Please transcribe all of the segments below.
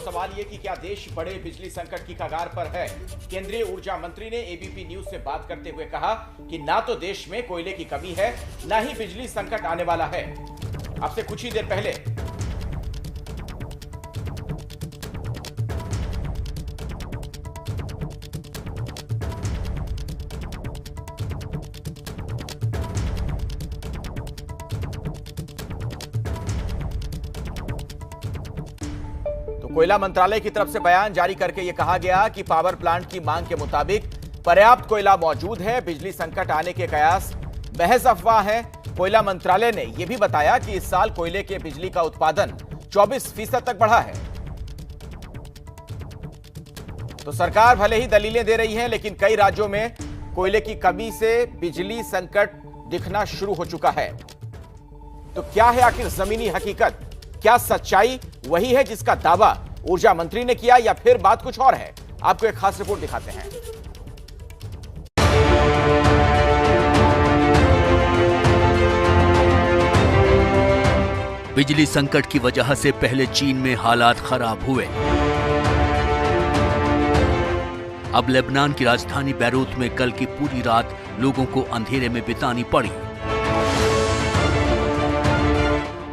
सवाल ये कि क्या देश बड़े बिजली संकट की कगार पर है। केंद्रीय ऊर्जा मंत्री ने एबीपी न्यूज से बात करते हुए कहा कि ना तो देश में कोयले की कमी है, ना ही बिजली संकट आने वाला है। अब से कुछ ही देर पहले कोयला मंत्रालय की तरफ से बयान जारी करके यह कहा गया कि पावर प्लांट की मांग के मुताबिक पर्याप्त कोयला मौजूद है। बिजली संकट आने के कयास महज अफवाह है। कोयला मंत्रालय ने यह भी बताया कि इस साल कोयले के बिजली का उत्पादन 24% तक बढ़ा है। तो सरकार भले ही दलीलें दे रही है, लेकिन कई राज्यों में कोयले की कमी से बिजली संकट दिखना शुरू हो चुका है। तो क्या है आखिर जमीनी हकीकत? क्या सच्चाई वही है जिसका दावा ऊर्जा मंत्री ने किया, या फिर बात कुछ और है? आपको एक खास रिपोर्ट दिखाते हैं। बिजली संकट की वजह से पहले चीन में हालात खराब हुए। अब लेबनान की राजधानी बैरूत में कल की पूरी रात लोगों को अंधेरे में बितानी पड़ी।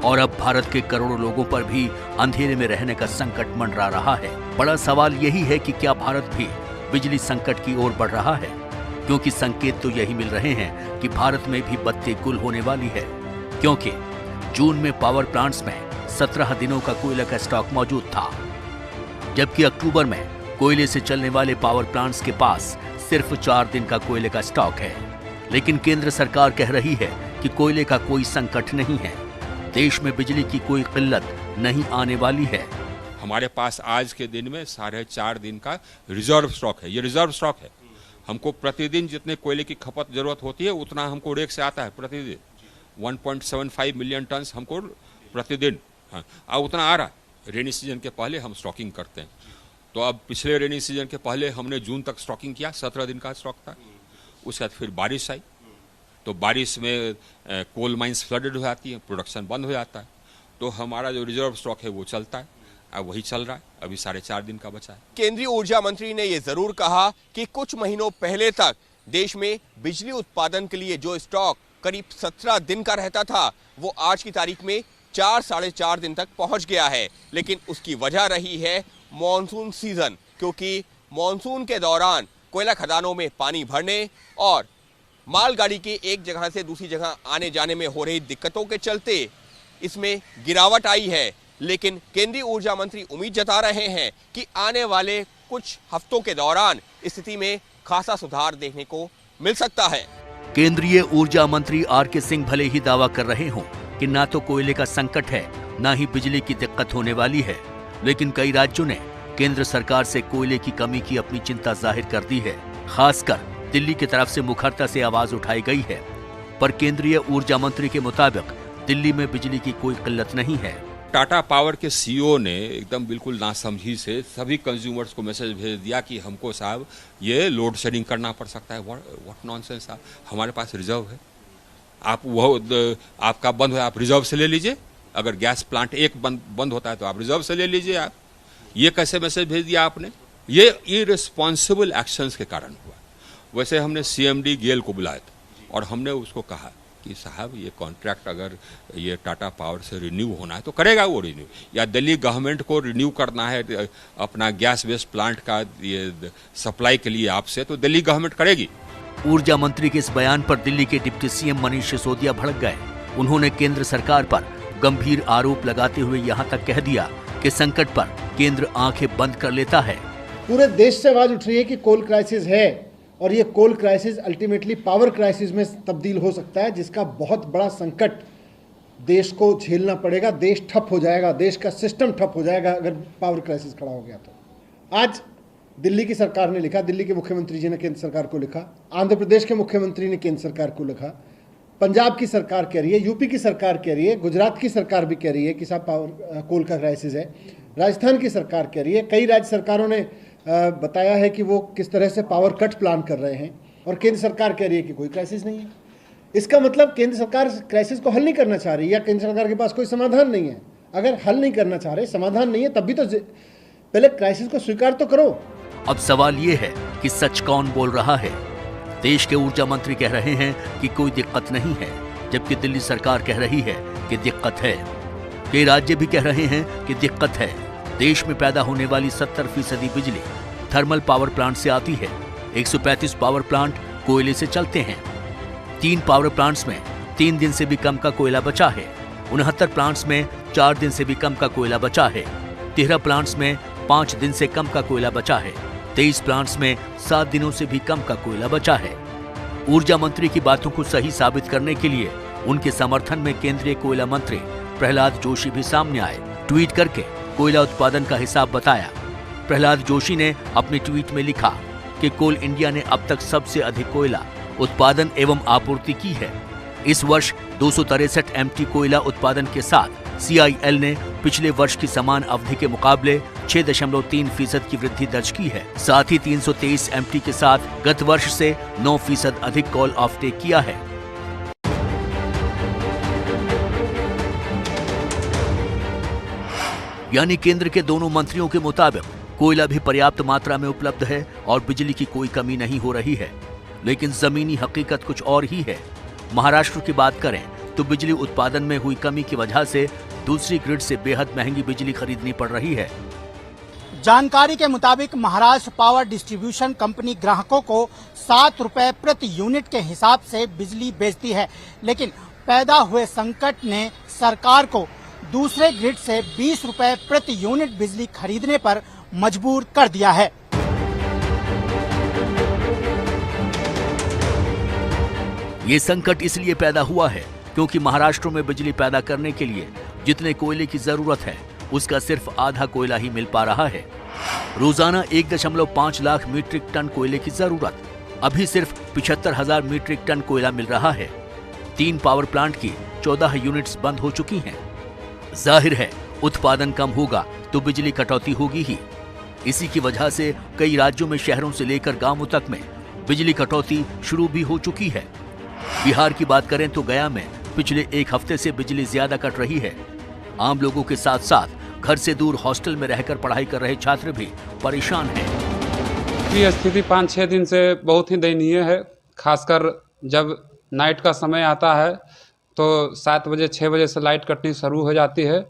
और अब भारत के करोड़ों लोगों पर भी अंधेरे में रहने का संकट मंडरा रहा है। बड़ा सवाल यही है कि क्या भारत भी बिजली संकट की ओर बढ़ रहा है, क्योंकि संकेत तो यही मिल रहे हैं कि भारत में भी बत्ती गुल होने वाली है। क्योंकि जून में पावर प्लांट्स में 17 दिनों का कोयले का स्टॉक मौजूद था, जबकि अक्टूबर में कोयले से चलने वाले पावर प्लांट्स के पास सिर्फ 4 दिन का कोयले का स्टॉक है। लेकिन केंद्र सरकार कह रही है कि कोयले का कोई संकट नहीं है, देश में बिजली की कोई किल्लत नहीं आने वाली है। हमारे पास आज के दिन में 4.5 दिन का रिजर्व स्टॉक है। ये रिजर्व स्टॉक है। हमको प्रतिदिन जितने कोयले की खपत जरूरत होती है उतना हमको रेक से आता है प्रतिदिन। 1.75 मिलियन टन हमको प्रतिदिन, हाँ, उतना आ रहा है। रेनी सीजन के पहले हम स्टॉकिंग करते हैं। तो अब पिछले रेनी सीजन के पहले हमने जून तक स्टॉकिंग किया, 17 दिन का स्टॉक था। उसके बाद फिर बारिश आई, तो बारिश में कोल माइंस फ्लडेड हो जाती है, प्रोडक्शन बंद हो जाता है। तो हमारा जो रिजर्व स्टॉक है वो चलता है। अब वही चल रहा है, अभी 4.5 दिन का बचा है। केंद्रीय ऊर्जा मंत्री ने ये जरूर कहा कि कुछ महीनों पहले तक देश में बिजली उत्पादन के लिए जो स्टॉक करीब 17 दिन का रहता था, वो आज की तारीख में 4-4.5 दिन तक पहुंच गया है। लेकिन उसकी वजह रही है मॉनसून सीजन, क्योंकि मॉनसून के दौरान कोयला खदानों में पानी भरने और मालगाड़ी के एक जगह से दूसरी जगह आने जाने में हो रही दिक्कतों के चलते इसमें गिरावट आई है। लेकिन केंद्रीय ऊर्जा मंत्री उम्मीद जता रहे हैं कि आने वाले कुछ हफ्तों के दौरान स्थिति में खासा सुधार देखने को मिल सकता है। केंद्रीय ऊर्जा मंत्री आर.के. सिंह भले ही दावा कर रहे हों कि ना तो कोयले का संकट है, ना ही बिजली की दिक्कत होने वाली है, लेकिन कई राज्यों ने केंद्र सरकार से कोयले की कमी की अपनी चिंता जाहिर कर दी है। खासकर दिल्ली की तरफ से मुखरता से आवाज उठाई गई है। पर केंद्रीय ऊर्जा मंत्री के मुताबिक दिल्ली में बिजली की कोई किल्लत नहीं है। टाटा पावर के सीईओ ने एकदम बिल्कुल नासमझी से सभी कंज्यूमर्स को मैसेज भेज दिया कि हमको साहब ये लोड शेडिंग करना पड़ सकता है। व्हाट नॉनसेंस साहब, हमारे पास रिजर्व है। आप वो आपका बंद हो, आप रिजर्व से ले लीजिए। अगर गैस प्लांट एक बंद होता है तो आप रिजर्व से ले लीजिए। आप ये कैसे मैसेज भेज दिया आपने? ये इररिस्पॉन्सिबल एक्शंस के कारण हुआ। वैसे हमने सीएमडी गेल को बुलाया था और हमने उसको कहा कि साहब ये कॉन्ट्रैक्ट अगर ये टाटा पावर से रिन्यू होना है तो करेगा वो रिन्यू, या दिल्ली गवर्नमेंट को रिन्यू करना है अपना गैस बेस्ड प्लांट का ये सप्लाई के लिए आपसे, तो दिल्ली गवर्नमेंट करेगी। ऊर्जा मंत्री के इस बयान पर दिल्ली के डिप्टी सीएम मनीष सिसोदिया भड़क गए। उन्होंने केंद्र सरकार पर गंभीर आरोप लगाते हुए यहाँ तक कह दिया कि संकट पर केंद्र आंखें बंद कर लेता है। पूरे देश से आवाज उठ रही है कि कोल क्राइसिस है और ये कोल क्राइसिस अल्टीमेटली पावर क्राइसिस में तब्दील हो सकता है, जिसका बहुत बड़ा संकट देश को झेलना पड़ेगा। देश ठप हो जाएगा, देश का सिस्टम ठप हो जाएगा अगर पावर क्राइसिस खड़ा हो गया तो। आज दिल्ली की सरकार ने लिखा, दिल्ली के मुख्यमंत्री जी ने केंद्र सरकार को लिखा, आंध्र प्रदेश के मुख्यमंत्री ने केंद्र सरकार को लिखा, पंजाब की सरकार कह रही है, यूपी की सरकार कह रही है, गुजरात की सरकार भी कह रही है कि साहब पावर कोल का क्राइसिस है, राजस्थान की सरकार कह रही है, कई राज्य सरकारों ने बताया है कि वो किस तरह से पावर कट प्लान कर रहे हैं, और केंद्र सरकार कह रही है कि कोई क्राइसिस नहीं है। इसका मतलब केंद्र सरकार क्राइसिस को हल नहीं करना चाह रही, या केंद्र सरकार के पास कोई समाधान नहीं है। अगर हल नहीं करना चाह रहे, समाधान नहीं है, तब भी तो पहले क्राइसिस को स्वीकार तो करो। अब सवाल ये है कि सच कौन बोल रहा है। देश के ऊर्जा मंत्री कह रहे हैं कि कोई दिक्कत नहीं है, जबकि दिल्ली सरकार कह रही है कि दिक्कत है। कई राज्य भी कह रहे हैं कि दिक्कत है। देश में पैदा होने वाली 70% बिजली थर्मल पावर प्लांट से आती है। 135 पावर प्लांट कोयले से चलते हैं। 3 पावर प्लांट्स में 3 दिन से भी कम का कोयला बचा है। 69 प्लांट्स में 4 दिन से भी कम का कोयला बचा है। 13 प्लांट्स में 5 दिन से कम का कोयला बचा है। 23 प्लांट्स में 7 दिनों से भी कम का कोयला बचा है। ऊर्जा मंत्री की बातों को सही साबित करने के लिए उनके समर्थन में केंद्रीय कोयला मंत्री प्रहलाद जोशी भी सामने आए। ट्वीट करके कोयला उत्पादन का हिसाब बताया। प्रहलाद जोशी ने अपने ट्वीट में लिखा कि कोल इंडिया ने अब तक सबसे अधिक कोयला उत्पादन एवं आपूर्ति की है। इस वर्ष 263 MT कोयला उत्पादन के साथ CIL ने पिछले वर्ष की समान अवधि के मुकाबले 6.3% की वृद्धि दर्ज की है। साथ ही 323 MT के साथ गत वर्ष से 9% अधिक कोल ऑफटेक किया है। यानी केंद्र के दोनों मंत्रियों के मुताबिक कोयला भी पर्याप्त मात्रा में उपलब्ध है और बिजली की कोई कमी नहीं हो रही है। लेकिन जमीनी हकीकत कुछ और ही है। महाराष्ट्र की बात करें तो बिजली उत्पादन में हुई कमी की वजह से दूसरी ग्रिड से बेहद महंगी बिजली खरीदनी पड़ रही है। जानकारी के मुताबिक महाराष्ट्र पावर डिस्ट्रीब्यूशन कंपनी ग्राहकों को 7 रुपए प्रति यूनिट के हिसाब से बिजली बेचती है, लेकिन पैदा हुए संकट ने सरकार को दूसरे ग्रिड से 20 रुपए प्रति यूनिट बिजली खरीदने पर मजबूर कर दिया है। ये संकट इसलिए पैदा हुआ है क्योंकि महाराष्ट्र में बिजली पैदा करने के लिए जितने कोयले की जरूरत है उसका सिर्फ आधा कोयला ही मिल पा रहा है। रोजाना 1.5 लाख मीट्रिक टन कोयले की जरूरत, अभी सिर्फ 75,000 मीट्रिक टन कोयला मिल रहा है। 3 पावर प्लांट की 14 यूनिट्स बंद हो चुकी हैं। जाहिर है उत्पादन कम होगा तो बिजली कटौती होगी ही। इसी की वजह से कई राज्यों में शहरों से लेकर गांवों तक में बिजली कटौती शुरू भी हो चुकी है। बिहार की बात करें तो गया में पिछले 1 हफ्ते से बिजली ज्यादा कट रही है। आम लोगों के साथ साथ घर से दूर हॉस्टल में रहकर पढ़ाई कर रहे छात्र भी परेशान हैं। ये स्थिति 5-6 दिन से बहुत ही दयनीय है। खासकर जब नाइट का समय आता है तो 7 बजे 6 बजे से लाइट कटनी शुरू हो जाती है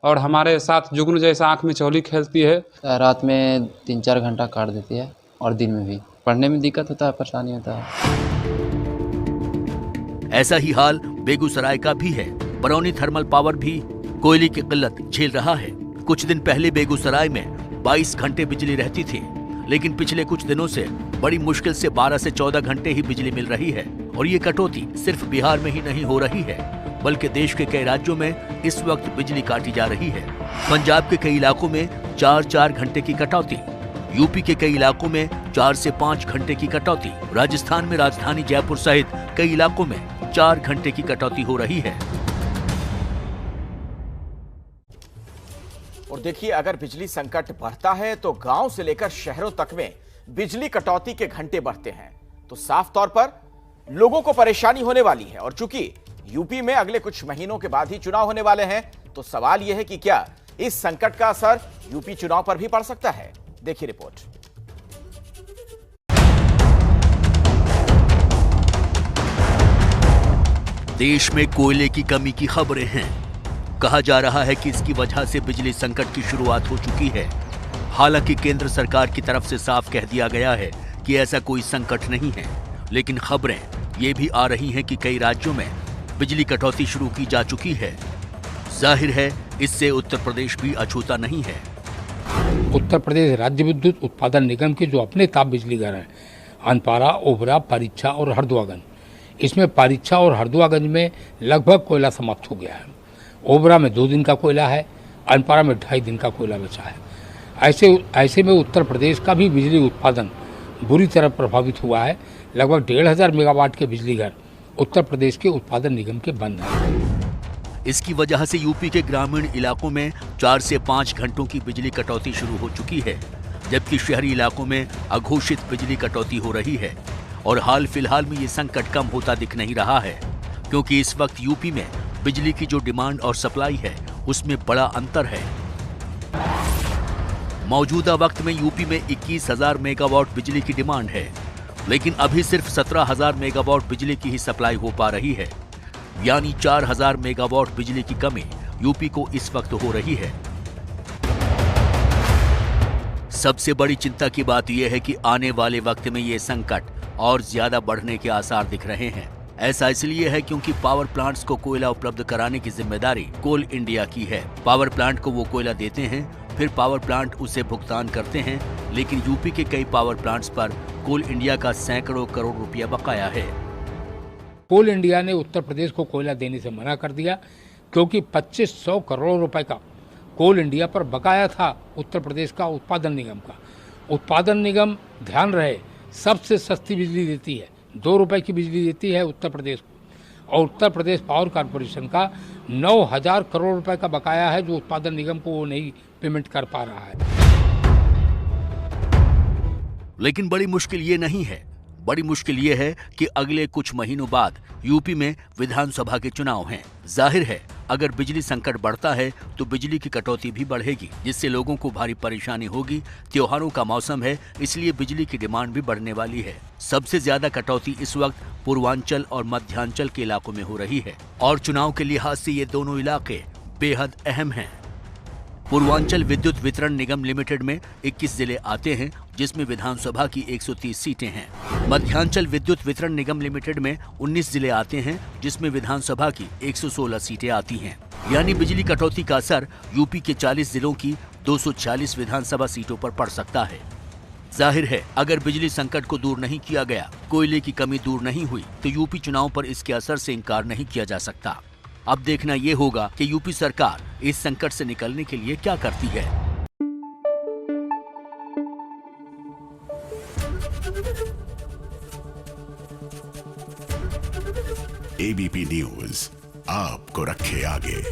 और हमारे साथ जुगनू जैसा आंख में चौली खेलती है। रात में 3-4 घंटा काट देती है और दिन में भी पढ़ने में दिक्कत होता है, परेशानी होता है। ऐसा ही हाल बेगूसराय का भी है। बरौनी थर्मल पावर भी कोयले की किल्लत झेल रहा है। कुछ दिन पहले बेगूसराय में 22 घंटे बिजली रहती थी, लेकिन पिछले कुछ दिनों से बड़ी मुश्किल से 12 से 14 घंटे ही बिजली मिल रही है। और ये कटौती सिर्फ बिहार में ही नहीं हो रही है, बल्कि देश के कई राज्यों में इस वक्त बिजली काटी जा रही है। पंजाब के कई इलाकों में 4-4 घंटे की कटौती, यूपी के कई इलाकों में 4 से 5 घंटे की कटौती, राजस्थान में राजधानी जयपुर सहित कई इलाकों में 4 घंटे की कटौती हो रही है। और देखिए, अगर बिजली संकट बढ़ता है तो गांव से लेकर शहरों तक में बिजली कटौती के घंटे बढ़ते हैं, तो साफ तौर पर लोगों को परेशानी होने वाली है। और चूंकि यूपी में अगले कुछ महीनों के बाद ही चुनाव होने वाले हैं, तो सवाल यह है कि क्या इस संकट का असर यूपी चुनाव पर भी पड़ सकता है। देखिए रिपोर्ट। देश में कोयले की कमी की खबरें हैं। कहा जा रहा है कि इसकी वजह से बिजली संकट की शुरुआत हो चुकी है। हालांकि केंद्र सरकार की तरफ से साफ कह दिया गया है कि ऐसा कोई संकट नहीं है, लेकिन खबरें ये भी आ रही हैं कि कई राज्यों में बिजली कटौती शुरू की जा चुकी है। जाहिर है इससे उत्तर प्रदेश भी अछूता नहीं है। उत्तर प्रदेश राज्य विद्युत उत्पादन निगम के जो अपने ताप बिजली घर हैं, अनपारा, ओबरा, पारीच्छा और हरदुआगंज, इसमें पारीच्छा और हरदुआगंज में लगभग कोयला समाप्त हो गया है। ओबरा में 2 दिन का कोयला है, अनपारा में 2.5 दिन का कोयला बचा है। ऐसे में उत्तर प्रदेश का भी बिजली उत्पादन बुरी तरह प्रभावित हुआ है। लगभग 1,500 मेगावाट के बिजली घर उत्तर प्रदेश के उत्पादन निगम के बंद हैं। इसकी वजह से यूपी के ग्रामीण इलाकों में 4 से 5 घंटों की बिजली कटौती शुरू हो चुकी है, जबकि शहरी इलाकों में अघोषित बिजली कटौती हो रही है। और हाल फिलहाल में ये संकट कम होता दिख नहीं रहा है, क्योंकि इस वक्त यूपी में बिजली की जो डिमांड और सप्लाई है उसमें बड़ा अंतर है। मौजूदा वक्त में यूपी में 21,000 मेगावाट बिजली की डिमांड है, लेकिन अभी सिर्फ 17,000 मेगावाट बिजली की ही सप्लाई हो पा रही है, यानी 4,000 मेगावाट बिजली की कमी यूपी को इस वक्त हो रही है। सबसे बड़ी चिंता की बात यह है कि आने वाले वक्त में ये संकट और ज्यादा बढ़ने के आसार दिख रहे हैं। ऐसा इसलिए है क्योंकि पावर प्लांट्स को कोयला उपलब्ध कराने की जिम्मेदारी कोल इंडिया की है। पावर प्लांट को वो कोयला देते हैं, फिर पावर प्लांट उसे भुगतान करते हैं, लेकिन यूपी के कई पावर प्लांट्स पर कोल इंडिया का सैकड़ों करोड़ रुपया बकाया है। कोल इंडिया ने उत्तर प्रदेश को कोयला देने से मना कर दिया क्योंकि 2500 करोड़ रुपए का कोल इंडिया पर बकाया था उत्तर प्रदेश का उत्पादन निगम का। उत्पादन निगम, ध्यान रहे, सबसे सस्ती बिजली देती है, 2 रुपए की बिजली देती है उत्तर प्रदेश को, और उत्तर प्रदेश पावर कॉरपोरेशन का 9,000 करोड़ रुपए का बकाया है जो उत्पादन निगम को वो नहीं पेमेंट कर पा रहा है। लेकिन बड़ी मुश्किल ये नहीं है, बड़ी मुश्किल ये है कि अगले कुछ महीनों बाद यूपी में विधानसभा के चुनाव हैं। जाहिर है अगर बिजली संकट बढ़ता है तो बिजली की कटौती भी बढ़ेगी, जिससे लोगों को भारी परेशानी होगी। त्योहारों का मौसम है, इसलिए बिजली की डिमांड भी बढ़ने वाली है। सबसे ज्यादा कटौती इस वक्त पूर्वांचल और मध्यांचल के इलाकों में हो रही है और चुनाव के लिहाज से ये दोनों इलाके बेहद अहम हैं। पूर्वांचल विद्युत वितरण निगम लिमिटेड में 21 जिले आते हैं, जिसमें विधानसभा की 130 सीटें हैं। मध्यांचल विद्युत वितरण निगम लिमिटेड में 19 जिले आते हैं, जिसमें विधानसभा की 116 सीटें आती हैं। यानी बिजली कटौती का असर यूपी के 40 जिलों की 240 विधानसभा सीटों पर पड़ सकता है। जाहिर है अगर बिजली संकट को दूर नहीं किया गया, कोयले की कमी दूर नहीं हुई, तो यूपी चुनाव पर इसके असर से इनकार नहीं किया जा सकता। अब देखना ये होगा कि यूपी सरकार इस संकट से निकलने के लिए क्या करती है। एबीपी न्यूज आपको रखे आगे।